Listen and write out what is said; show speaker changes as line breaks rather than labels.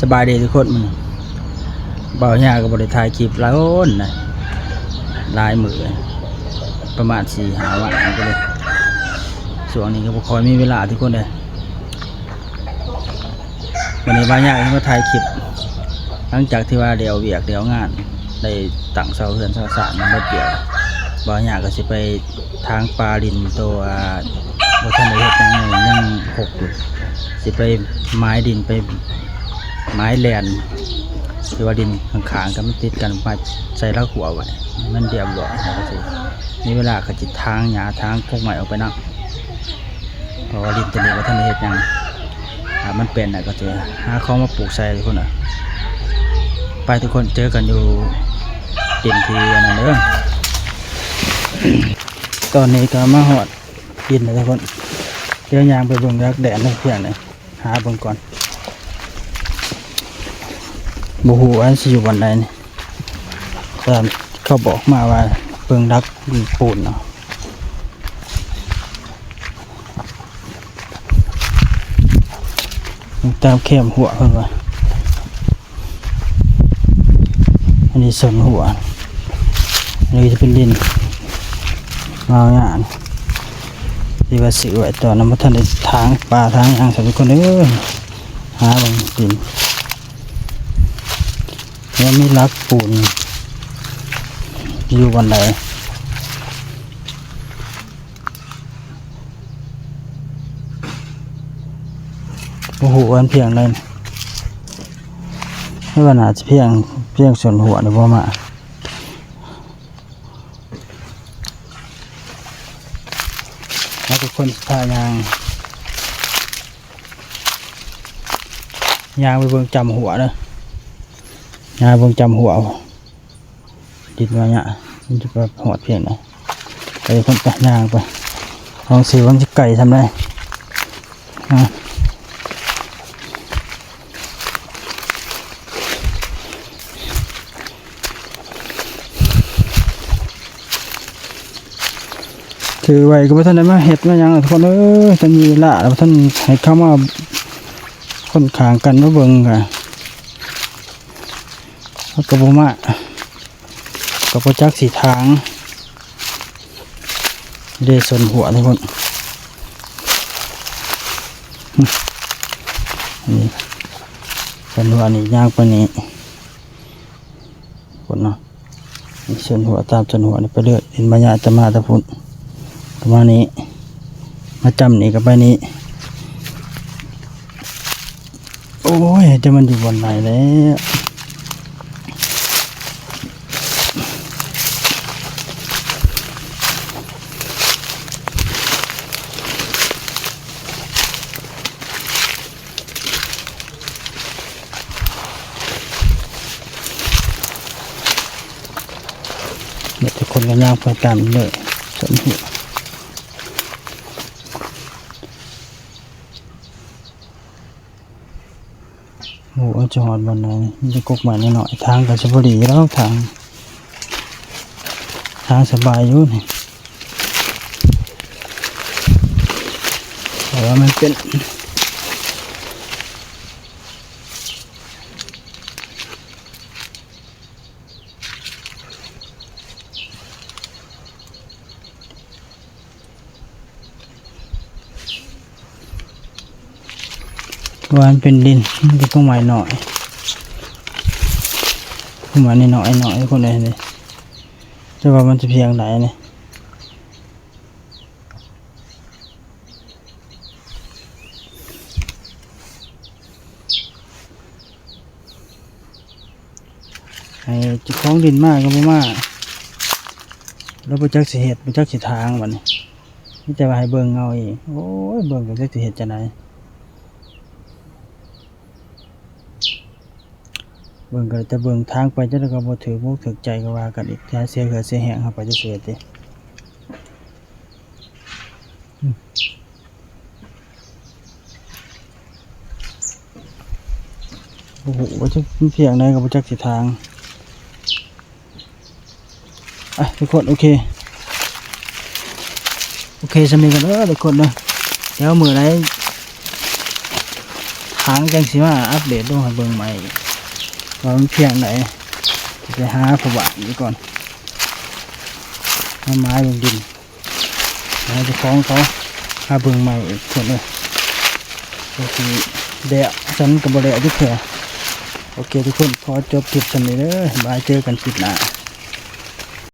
สบายดีทุกคนมันเบาหน้ากับบริถ่ายคลิปหลายคนนะลายมือประมาณ4-5 วันก็เลยส่วนนี้ก็คอยมีเวลาทุกคนเลยวันนี้เบาหน้าก็มาถ่ายคลิปหลังจากที่ว่าเดี๋ยวเวียกเดี๋ยวงานได้ตั้งเสาเรือนเสาสารมันไม่เกี่ยวเบาหน้าก็จะไปทางปลาลินตัวบนท่านได้เห็ดยังหกอยู่สิไปไม้ดินไปไม้แลนหรือว่าดินข้างๆก็มันติดกันมาใส่ละหัวไว้มันเดียบร้อยนะก็สิมีเวลาขจิตทางหญ้าทางพวกใหม่ออกไปนั่งเพราะว่าดินตัวนี้ว่าท่านได้เห็ดยังมันเป็นก็จะหาของมาปลูกใส่ทุกคนไปทุกคนเจอกันอยู่ดินทีอันนั้นเด้อ ตอนนี้ก็มาหอดดินเลยทุกคนเดี๋ยวยางไปเบิ่งรักแดดนักเพียงเลยหาเบิ่งก่อนบูฮูอันสิอยู่วันใดนี่แต่เขาบอกมาว่าเบิ่งรักปูนเนาะตามเข้มหัวเพิ่นว่าอันนี้ส่วนหัวอันนี้จะเป็นดินมางานที่ว่าสิไว้ตอนนั้นมาท่านได้ทางปลาทางอ่างสำหรับคนหาบางดินแล้วมีรักปูนอยู่วันใดโอ้โหวันเพียงเลยไม่ว่าน่าจะเพียงส่วนหัวหรือว่ามาแล้วทุกคนพายางไปเบิ่งจำหัวเลยยางเบิ่งจำหัวดินว่าเนี่ยมันจะแบบหอดเพียงไหนไปคนไปยางไปลองสิว่าจะไก่ทำได้คือไว้ก็บ่ทันได้มาเฮ็ดมาหยังทุกคนท่านมีเวลาแล้วท่านให้เข้ามาคนขางกันมาเบิ่งค่ะแล้วก็บ่มาก็บ่จักสีทางเดชนหัวทุกคนนี่เป็นหัวนี่ยากปานนี้คนเนาะนี่ส่วนหัวตามส่วนหัวนี่ไปเรื่อยเห็นบรรยากาศจะมาตะพุ่นประมาณนี้มาจำนี่กับไปนี้โอ้ยจะมันอยู่บนไหนแล้วเดี๋ยวทุกคนก็ย่างไปตามเลยสนหัวโอ้จอดบนไหนจะกกมาหน่อยทางก็จะพอดีแล้วทางสบายอยู่นี่แต่ว่ามันเป็นวันเป็นดินมันก็ต้องใหม่หน่อยขึ้นมาหน่อยคนไหนนี่แต่ว่ามันจะเพียงไหนนี่ไอ้จุดของดินมากก็ไม่มากแล้วไปจักสิเหตุไปจักสิทางวันนี้นี่แต่ว่าให้เบิ่งเงาอีกโอ้ยเบิ่งก็จักสิเหตุจะไหนเบิ่งก็จะเบิ่งทางไปจะได้ก็บ่ถือมุกถือใจก็ว่ากันอีกแท้เสียเหือเสียแห้งเข้าไปจะเสียติโอ้โหว่าจะเพียงไหนก็บ่จักสิทางทุกคนโอเคสำเร็จกันทุกคนเนาะแล้วมื้อไหน ทางจังสิมาอัปเดตลงให้เบิ่งใหม่ว่ามันเพียงไหนจะไปหาผู้บ้านนี่ก่อนหาไม้ลงดินหาเจ้าของเขาหาเบิ่งใหม่อีกคนเลยก็คือเดะฉันกับบเดะทุกเถื่อโอเคทุกคนพอจบคลิปกันเลยเด้อบายเจอกันคลิปหน้า